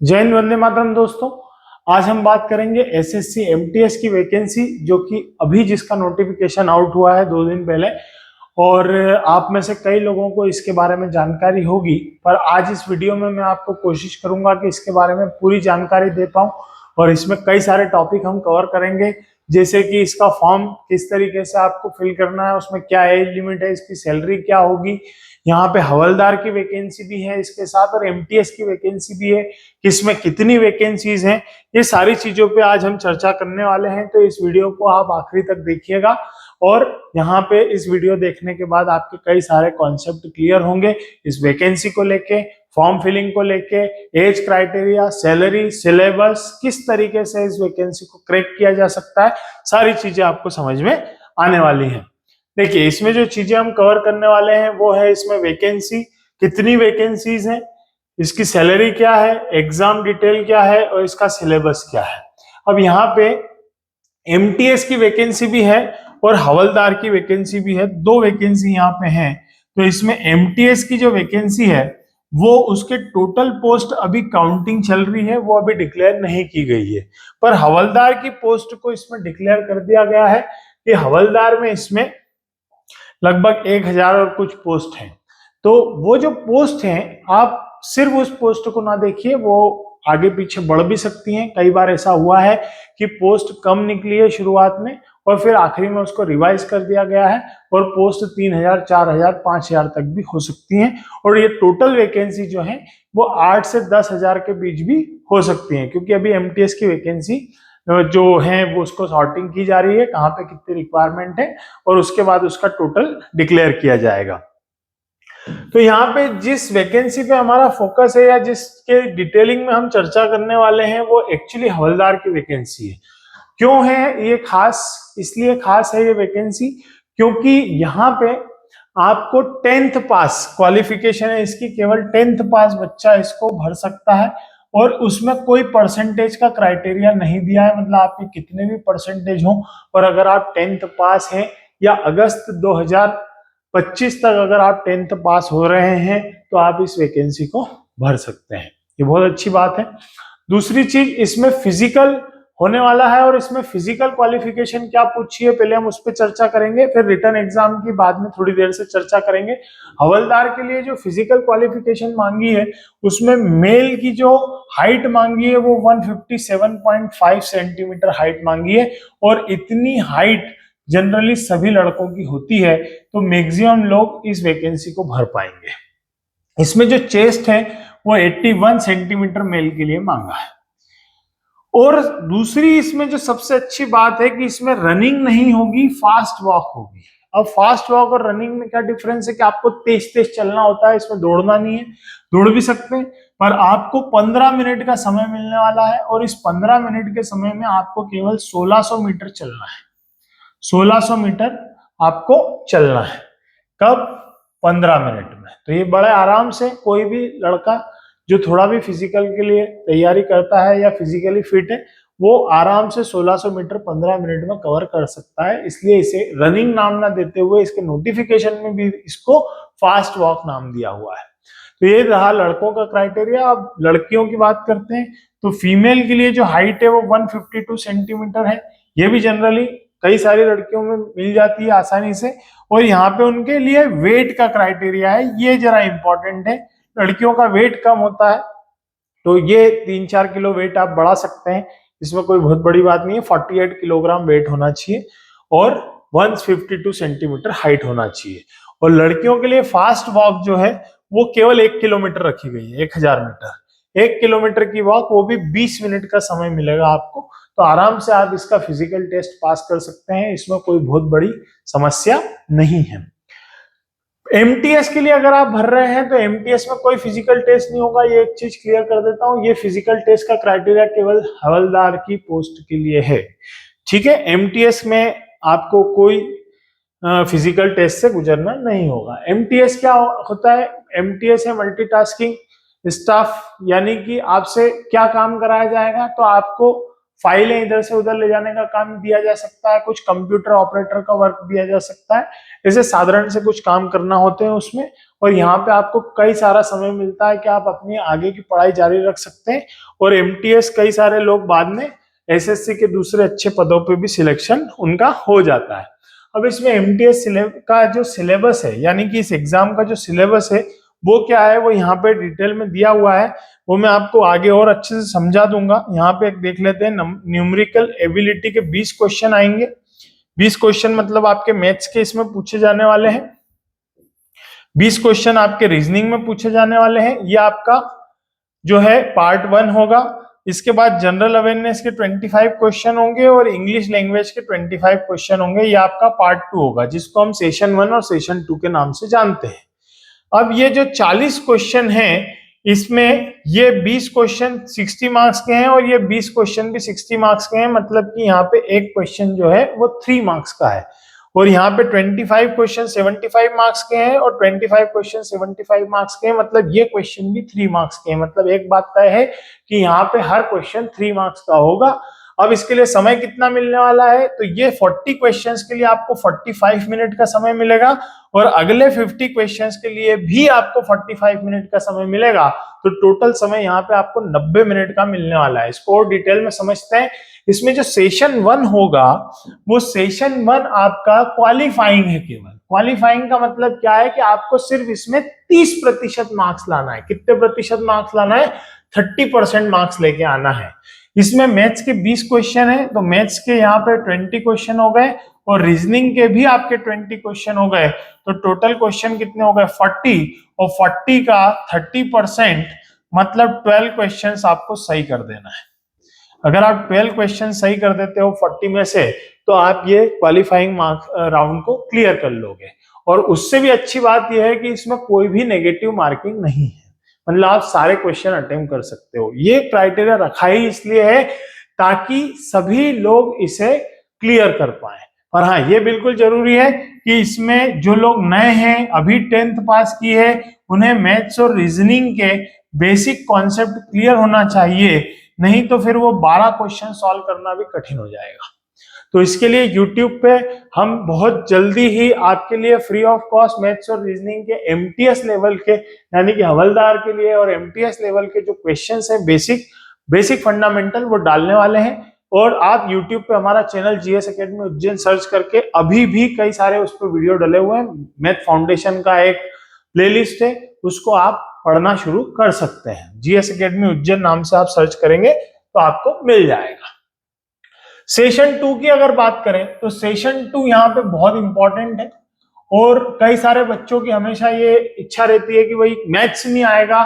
जय हिंद, वंदे मातरम। दोस्तों, आज हम बात करेंगे एसएससी एमटीएस की वैकेंसी, जो कि अभी जिसका नोटिफिकेशन आउट हुआ है 2 दिन पहले। और आप में से कई लोगों को इसके बारे में जानकारी होगी, पर आज इस वीडियो में मैं आपको कोशिश करूंगा कि इसके बारे में पूरी जानकारी दे पाऊं। और इसमें कई सारे टॉपिक हम कवर करेंगे, जैसे कि इसका फॉर्म किस तरीके से आपको फिल करना है, उसमें क्या एज लिमिट है, इसकी सैलरी क्या होगी, यहाँ पे हवलदार की वैकेंसी भी है इसके साथ, और एमटीएस की वैकेंसी भी है, किसमें कितनी वैकेंसीज हैं, ये सारी चीजों पे आज हम चर्चा करने वाले हैं। तो इस वीडियो को आप आखिरी तक देखिएगा, और यहाँ पे इस वीडियो देखने के बाद आपके कई सारे कॉन्सेप्ट क्लियर होंगे इस वैकेंसी को लेके, फॉर्म फिलिंग को लेके, एज क्राइटेरिया, सैलरी, सिलेबस, किस तरीके से इस वैकेंसी को क्रैक किया जा सकता है, सारी चीजें आपको समझ में आने वाली हैं। देखिए, इसमें जो चीजें हम कवर करने वाले हैं वो है इसमें वैकेंसी, कितनी वैकेंसीज हैं, इसकी सैलरी क्या है, एग्जाम डिटेल क्या है, और इसका सिलेबस क्या है। अब यहाँ पे एमटीएस की वैकेंसी भी है और हवलदार की वैकेंसी भी है, दो वैकेंसी यहाँ पे हैं। तो इसमें एमटीएस की जो वैकेंसी है वो उसके टोटल पोस्ट अभी काउंटिंग चल रही है, वो अभी डिक्लेयर नहीं की गई है। पर हवलदार की पोस्ट को इसमें डिक्लेयर कर दिया गया है कि हवलदार में इसमें लगभग 1000 और कुछ पोस्ट हैं। तो वो जो पोस्ट हैं, आप सिर्फ उस पोस्ट को ना देखिए, वो आगे पीछे बढ़ भी सकती हैं। कई बार ऐसा हुआ है कि पोस्ट कम निकली है शुरुआत में और फिर आखिरी में उसको रिवाइज कर दिया गया है, और पोस्ट 3000, 4000, 5000 तक भी हो सकती हैं। और ये टोटल वैकेंसी जो है वो 8 से 10,000 के बीच भी हो सकती हैं, क्योंकि अभी एमटीएस की वैकेंसी जो है वो उसको सॉर्टिंग की जा रही है, कहाँ पे कितनी रिक्वायरमेंट है, और उसके बाद उसका टोटल डिक्लेयर किया जाएगा। तो यहाँ पे जिस वैकेंसी पे हमारा फोकस है या जिसके डिटेलिंग में हम चर्चा करने वाले हैं वो एक्चुअली हवलदार की वैकेंसी है। क्यों है ये खास? इसलिए खास है ये वैकेंसी क्योंकि यहाँ पे आपको 10th पास क्वालिफिकेशन है इसकी, केवल 10th पास बच्चा इसको भर सकता है, और उसमें कोई परसेंटेज का क्राइटेरिया नहीं दिया है, मतलब आपके कितने भी परसेंटेज हो, और अगर आप 10th पास हैं या अगस्त 2025 तक अगर आप 10th पास हो रहे हैं तो आप इस वैकेंसी को भर सकते हैं। ये बहुत अच्छी बात है। दूसरी चीज, इसमें फिजिकल होने वाला है, और इसमें फिजिकल क्वालिफिकेशन क्या पूछी है पहले हम उस पर चर्चा करेंगे, फिर रिटर्न एग्जाम की बाद में थोड़ी देर से चर्चा करेंगे। हवलदार के लिए जो फिजिकल क्वालिफिकेशन मांगी है उसमें मेल की जो हाइट मांगी है वो 157.5 सेंटीमीटर हाइट मांगी है, और इतनी हाइट जनरली सभी लड़कों की होती है, तो मैक्सिमम लोग इस वैकेंसी को भर पाएंगे। इसमें जो चेस्ट है वो 81 सेंटीमीटर मेल के लिए मांगा है। और दूसरी इसमें जो सबसे अच्छी बात है कि इसमें रनिंग नहीं होगी, फास्ट वॉक होगी। अब फास्ट वॉक और रनिंग में क्या डिफरेंस है कि आपको तेज तेज चलना होता है, इसमें दौड़ना नहीं है। दौड़ भी सकते हैं, पर आपको 15 मिनट का समय मिलने वाला है, और इस 15 मिनट के समय में आपको केवल 1600 मीटर चलना है। 1600 मीटर आपको चलना है। कब? 15 मिनट में। तो ये बड़े आराम से कोई भी लड़का जो थोड़ा भी फिजिकल के लिए तैयारी करता है या फिजिकली फिट है, वो आराम से 1600 मीटर 15 मिनट में कवर कर सकता है। इसलिए इसे रनिंग नाम ना देते हुए इसके नोटिफिकेशन में भी इसको फास्ट वॉक नाम दिया हुआ है। तो ये रहा लड़कों का क्राइटेरिया। अब लड़कियों की बात करते हैं, तो फीमेल के लिए जो हाइट है वो 152 सेंटीमीटर है। ये भी जनरली कई सारी लड़कियों में मिल जाती है आसानी से। और यहाँ पे उनके लिए वेट का क्राइटेरिया है, ये जरा इंपॉर्टेंट है। लड़कियों का वेट कम होता है, तो ये 3-4 किलो वेट आप बढ़ा सकते हैं, इसमें कोई बहुत बड़ी बात नहीं है। 48 किलोग्राम वेट होना चाहिए और 152 सेंटीमीटर हाइट होना चाहिए। और लड़कियों के लिए फास्ट वॉक जो है वो केवल 1 किलोमीटर रखी गई है, 1000 मीटर। 1 किलोमीटर की वॉक, वो भी 20 मिनट का समय मिलेगा आपको। तो आराम से आप इसका फिजिकल टेस्ट पास कर सकते हैं, इसमें कोई बहुत बड़ी समस्या नहीं है। एमटीएस के लिए अगर आप भर रहे हैं तो एमटीएस में कोई फिजिकल टेस्ट नहीं होगा, ये एक चीज क्लियर कर देता हूं। ये फिजिकल टेस्ट का क्राइटेरिया केवल हवलदार की पोस्ट के लिए है, ठीक है। एमटीएस में आपको कोई फिजिकल टेस्ट से गुजरना नहीं होगा। एमटीएस क्या होता है? एमटीएस है मल्टीटास्किंग स्टाफ, यानी कि आपसे क्या काम कराया जाएगा, तो आपको फाइलें इधर से उधर ले जाने का काम दिया जा सकता है, कुछ कंप्यूटर ऑपरेटर का वर्क दिया जा सकता है, ऐसे साधारण से कुछ काम करना होते हैं उसमें। और यहाँ पे आपको कई सारा समय मिलता है कि आप अपनी आगे की पढ़ाई जारी रख सकते हैं। और एमटीएस कई सारे लोग बाद में एसएससी के दूसरे अच्छे पदों पे भी सिलेक्शन उनका हो जाता है। अब इसमें एमटीएस का जो सिलेबस है, यानी कि इस एग्जाम का जो सिलेबस है वो क्या है, वो यहाँ पे डिटेल में दिया हुआ है, वो मैं आपको आगे और अच्छे से समझा दूंगा। यहाँ पे एक देख लेते हैं, न्यूमेरिकल एबिलिटी के 20 क्वेश्चन आएंगे। 20 क्वेश्चन मतलब आपके मैथ्स के इसमें पूछे जाने वाले हैं। 20 क्वेश्चन आपके रीजनिंग में पूछे जाने वाले हैं। ये आपका जो है पार्ट 1 होगा। इसके बाद जनरल अवेयरनेस के 25 क्वेश्चन होंगे और इंग्लिश लैंग्वेज के 25 क्वेश्चन होंगे। ये आपका पार्ट 2 होगा, जिसको हम सेशन 1 और सेशन 2 के नाम से जानते हैं। अब ये जो 40 क्वेश्चन हैं, इसमें ये 20 क्वेश्चन 60 मार्क्स के हैं और ये 20 क्वेश्चन भी 60 मार्क्स के हैं। मतलब कि यहाँ पे एक क्वेश्चन जो है वो 3 मार्क्स का है। और यहाँ पे 25 क्वेश्चन 75 मार्क्स के हैं और 25 क्वेश्चन 75 मार्क्स के हैं। मतलब ये क्वेश्चन भी 3 मार्क्स के हैं। मतलब एक बात तय है कि यहाँ पे हर क्वेश्चन 3 मार्क्स का होगा। अब इसके लिए समय कितना मिलने वाला है, तो ये 40 क्वेश्चंस के लिए आपको 45 मिनट का समय मिलेगा और अगले 50 क्वेश्चंस के लिए भी आपको 45 मिनट का समय मिलेगा। तो टोटल समय यहाँ पे आपको 90 मिनट का मिलने वाला है। इसको और डिटेल में समझते हैं। इसमें जो सेशन 1 होगा, वो सेशन 1 आपका क्वालिफाइंग है। केवल क्वालिफाइंग का मतलब क्या है कि आपको सिर्फ इसमें 30% मार्क्स लाना है। कितने प्रतिशत मार्क्स लाना है? 30% मार्क्स लेके आना है। इसमें मैथ्स के 20 क्वेश्चन है, तो मैथ्स के यहाँ पे 20 क्वेश्चन हो गए और रीजनिंग के भी आपके 20 क्वेश्चन हो गए। तो टोटल क्वेश्चन कितने हो गए? 40। और 40 का 30% मतलब 12 क्वेश्चन आपको सही कर देना है। अगर आप 12 क्वेश्चन सही कर देते हो 40 में से, तो आप ये क्वालिफाइंग मार्क्स राउंड को क्लियर कर लोगे। और उससे भी अच्छी बात यह है कि इसमें कोई भी नेगेटिव मार्किंग नहीं है। मतलब आप सारे क्वेश्चन अटेम्प्ट कर सकते हो। ये क्राइटेरिया रखा ही इसलिए है ताकि सभी लोग इसे क्लियर कर पाए। और हाँ, ये बिल्कुल जरूरी है कि इसमें जो लोग नए हैं, अभी 10th पास की है, उन्हें मैथ्स और रीजनिंग के बेसिक कॉन्सेप्ट क्लियर होना चाहिए। नहीं तो फिर वो 12 क्वेश्चन सॉल्व करना भी कठिन हो जाएगा। तो इसके लिए YouTube पे हम बहुत जल्दी ही आपके लिए फ्री ऑफ कॉस्ट मैथ्स और रीजनिंग के एमटीएस लेवल के, यानी कि हवलदार के लिए और एमटीएस लेवल के जो क्वेश्चंस हैं बेसिक फंडामेंटल, वो डालने वाले हैं। और आप YouTube पे हमारा channel GS academy Ujjain search करके अभी भी कई सारे उस पर वीडियो डले हुए हैं। मैथ फाउंडेशन का एक प्लेलिस्ट है, उसको आप पढ़ना शुरू कर सकते हैं। जीएस एकेडमी उज्जैन नाम से आप सर्च करेंगे तो आपको मिल जाएगा। सेशन 2 की अगर बात करें तो सेशन 2 यहाँ पे बहुत इंपॉर्टेंट है। और कई सारे बच्चों की हमेशा ये इच्छा रहती है कि भाई मैथ्स नहीं आएगा,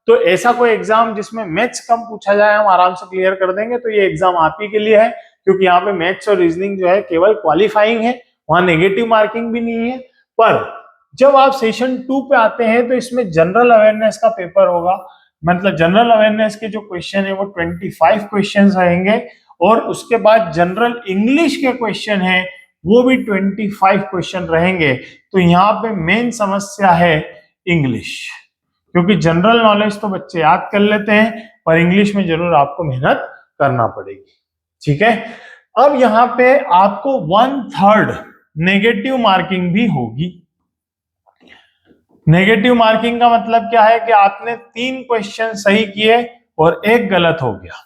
तो ऐसा कोई एग्जाम जिसमें मैथ्स कम पूछा जाए हम आराम से क्लियर कर देंगे, तो ये एग्जाम आप ही के लिए है। क्योंकि यहाँ पे मैथ्स और रीजनिंग जो है केवल क्वालिफाइंग है, वहां नेगेटिव मार्किंग भी नहीं है। पर जब आप सेशन 2 पे आते हैं तो इसमें जनरल अवेयरनेस का पेपर होगा। मतलब जनरल अवेयरनेस के जो क्वेश्चन है वो 25 क्वेश्चन रहेंगे और उसके बाद जनरल इंग्लिश के क्वेश्चन है वो भी 25 क्वेश्चन रहेंगे। तो यहाँ पे मेन समस्या है इंग्लिश, क्योंकि जनरल नॉलेज तो बच्चे याद कर लेते हैं पर इंग्लिश में जरूर आपको मेहनत करना पड़ेगी। ठीक है, अब यहाँ पे आपको 1/3 नेगेटिव मार्किंग भी होगी। नेगेटिव मार्किंग का मतलब क्या है कि आपने 3 क्वेश्चन सही किए और एक गलत हो गया।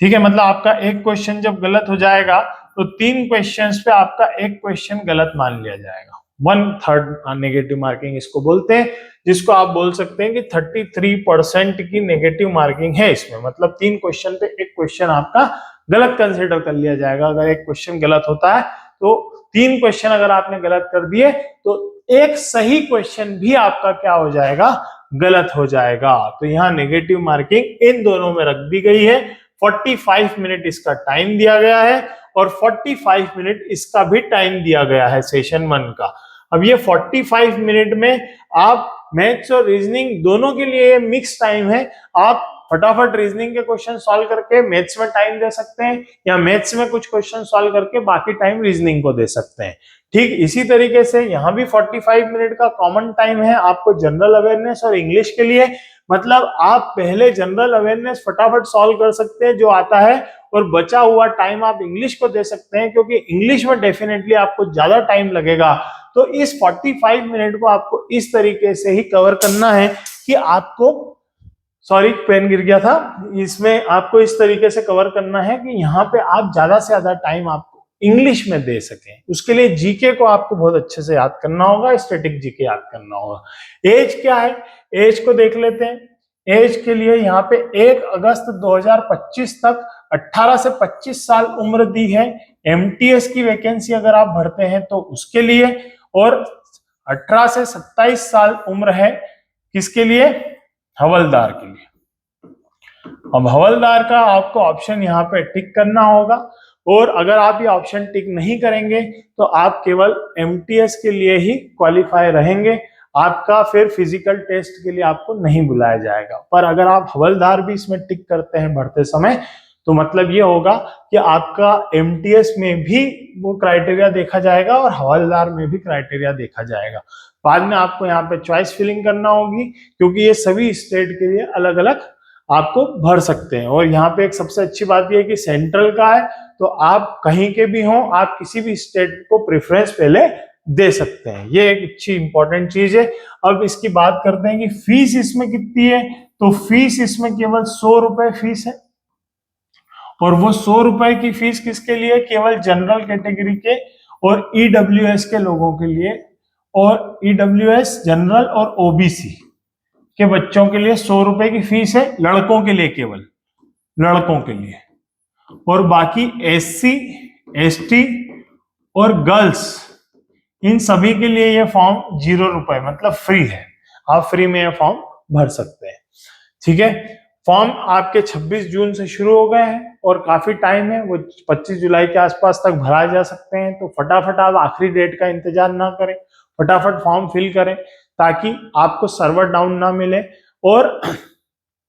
ठीक है, मतलब आपका एक क्वेश्चन जब गलत हो जाएगा तो 3 क्वेश्चंस पे आपका एक क्वेश्चन गलत मान लिया जाएगा। 1/3 नेगेटिव मार्किंग इसको बोलते हैं, जिसको आप बोल सकते हैं कि 33% की नेगेटिव मार्किंग है इसमें। मतलब 3 क्वेश्चन पे एक क्वेश्चन आपका गलत कंसिडर कर लिया जाएगा। अगर एक क्वेश्चन गलत होता है तो 3 क्वेश्चन अगर आपने गलत कर दिए तो एक सही क्वेश्चन भी आपका क्या हो जाएगा? गलत हो जाएगा। तो यहाँ नेगेटिव मार्किंग इन दोनों में रख दी गई है। 45 मिनट इसका टाइम दिया गया है और 45 मिनट इसका भी टाइम दिया गया है सेशन 1 का। अब ये 45 मिनट में आप मैथ्स और रीजनिंग दोनों के लिए मिक्स टाइम है। आप फटाफट रीजनिंग के क्वेश्चन सॉल्व करके मैथ्स में टाइम दे सकते हैं या मैथ्स में कुछ क्वेश्चन सॉल्व करके बाकी टाइम रीजनिंग को दे सकते हैं। ठीक इसी तरीके से यहाँ भी 45 मिनट का कॉमन टाइम है आपको जनरल अवेयरनेस और इंग्लिश के लिए। मतलब आप पहले जनरल अवेयरनेस फटाफट सॉल्व कर सकते हैं जो आता है और बचा हुआ टाइम आप इंग्लिश को दे सकते हैं, क्योंकि इंग्लिश में डेफिनेटली आपको ज्यादा टाइम लगेगा। तो इस 45 मिनट को आपको इस तरीके से ही कवर करना है कि आपको, सॉरी पेन गिर गया था, इसमें आपको इस तरीके से कवर करना है कि यहाँ पे आप ज्यादा से ज्यादा टाइम आपको इंग्लिश में दे सकें। उसके लिए जीके को आपको बहुत अच्छे से याद करना होगा, स्टैटिक जीके याद करना होगा। एज क्या है, एज को देख लेते हैं। एज के लिए यहाँ पे 1 अगस्त 2025 तक 18 से 25 साल उम्र दी है। एमटीएस की वैकेंसी अगर आप भरते हैं तो उसके लिए, और 18 से 27 साल उम्र है किसके लिए, हवलदार के लिए। अब हवलदार का आपको ऑप्शन यहाँ पे टिक करना होगा, और अगर आप ये ऑप्शन टिक नहीं करेंगे तो आप केवल एमटीएस के लिए ही क्वालिफाई रहेंगे, आपका फिर फिजिकल टेस्ट के लिए आपको नहीं बुलाया जाएगा। पर अगर आप हवलदार भी इसमें टिक करते हैं भरते समय, तो मतलब ये होगा कि आपका एमटीएस में भी वो क्राइटेरिया देखा जाएगा और हवलदार में भी क्राइटेरिया देखा जाएगा। बाद में आपको यहाँ पे चॉइस फिलिंग करना होगी, क्योंकि ये सभी स्टेट के लिए अलग अलग आपको भर सकते हैं। और यहाँ पे एक सबसे अच्छी बात यह है कि सेंट्रल का है, तो आप कहीं के भी हों, आप किसी भी स्टेट को प्रेफरेंस पहले दे सकते हैं। ये एक अच्छी इंपॉर्टेंट चीज है। अब इसकी बात करते हैं कि फीस इसमें कितनी है। तो फीस इसमें केवल 100 रुपए फीस है, और वो 100 रुपए की फीस किसके लिए, केवल जनरल कैटेगरी के और ईडब्ल्यूएस के लोगों के लिए, और ईडब्ल्यूएस जनरल और ओबीसी के बच्चों के लिए 100 रुपए की फीस है, लड़कों के लिए, केवल लड़कों के लिए। और बाकी एससी, एसटी और गर्ल्स, इन सभी के लिए ये फॉर्म 0 रुपए मतलब फ्री है, आप फ्री में ये फॉर्म भर सकते हैं। ठीक है, फॉर्म आपके 26 जून से शुरू हो गए हैं और काफी टाइम है, वो 25 जुलाई के आसपास तक भराए जा सकते हैं। तो फटाफट आप आखिरी डेट का इंतजार ना करें, फटाफट फॉर्म फिल करें, ताकि आपको सर्वर डाउन ना मिले और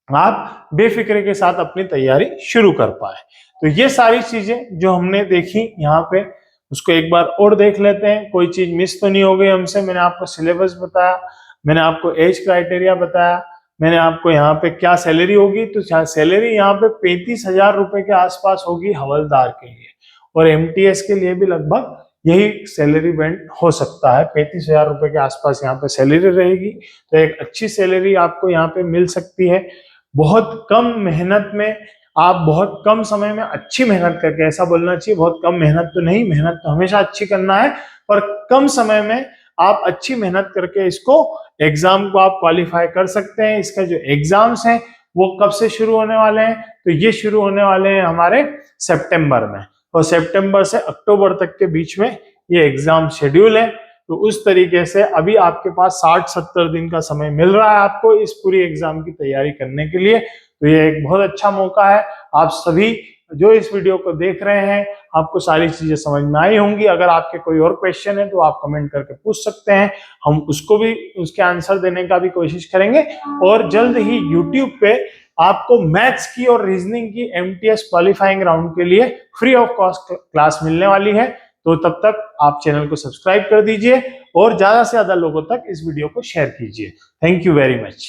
आप बेफिक्रे के साथ अपनी तैयारी शुरू कर पाए। तो ये सारी चीजें जो हमने देखी यहाँ पे, उसको एक बार और देख लेते हैं, कोई चीज मिस तो नहीं हो गई हमसे। मैंने आपको सिलेबस बताया, मैंने आपको एज क्राइटेरिया बताया, मैंने आपको यहाँ पे क्या सैलरी होगी। तो सैलरी यहाँ पे 35,000 रुपए के आसपास होगी हवलदार के लिए, और एमटीएस के लिए भी लगभग यही सैलरी बैंड हो सकता है, 35,000 रुपए के आसपास यहाँ पे सैलरी रहेगी। तो एक अच्छी सैलरी आपको यहाँ पे मिल सकती है। बहुत कम मेहनत में आप बहुत कम समय में अच्छी मेहनत करके, ऐसा बोलना चाहिए, बहुत कम मेहनत तो नहीं, मेहनत तो हमेशा अच्छी करना है, पर कम समय में आप अच्छी मेहनत करके इसको एग्जाम को आप क्वालिफाई कर सकते हैं। इसका जो एग्जाम्स हैं वो कब से शुरू होने वाले हैं, तो ये शुरू होने वाले हैं हमारे सितंबर में, और सितंबर से अक्टूबर तक के बीच में ये एग्जाम शेड्यूल है। तो उस तरीके से अभी आपके पास 60-70 दिन का समय मिल रहा है आपको इस पूरी एग्जाम की तैयारी करने के लिए। तो ये एक बहुत अच्छा मौका है। आप सभी जो इस वीडियो को देख रहे हैं, आपको सारी चीजें समझ में आई होंगी। अगर आपके कोई और क्वेश्चन है तो आप कमेंट करके पूछ सकते हैं, हम उसको भी, उसके आंसर देने का भी कोशिश करेंगे। और जल्द ही यूट्यूब पे आपको मैथ्स की और रीजनिंग की एमटीएस क्वालिफाइंग राउंड के लिए फ्री ऑफ कॉस्ट क्लास मिलने वाली है। तो तब तक आप चैनल को सब्सक्राइब कर दीजिए और ज्यादा से ज्यादा लोगों तक इस वीडियो को शेयर कीजिए। Thank you very much.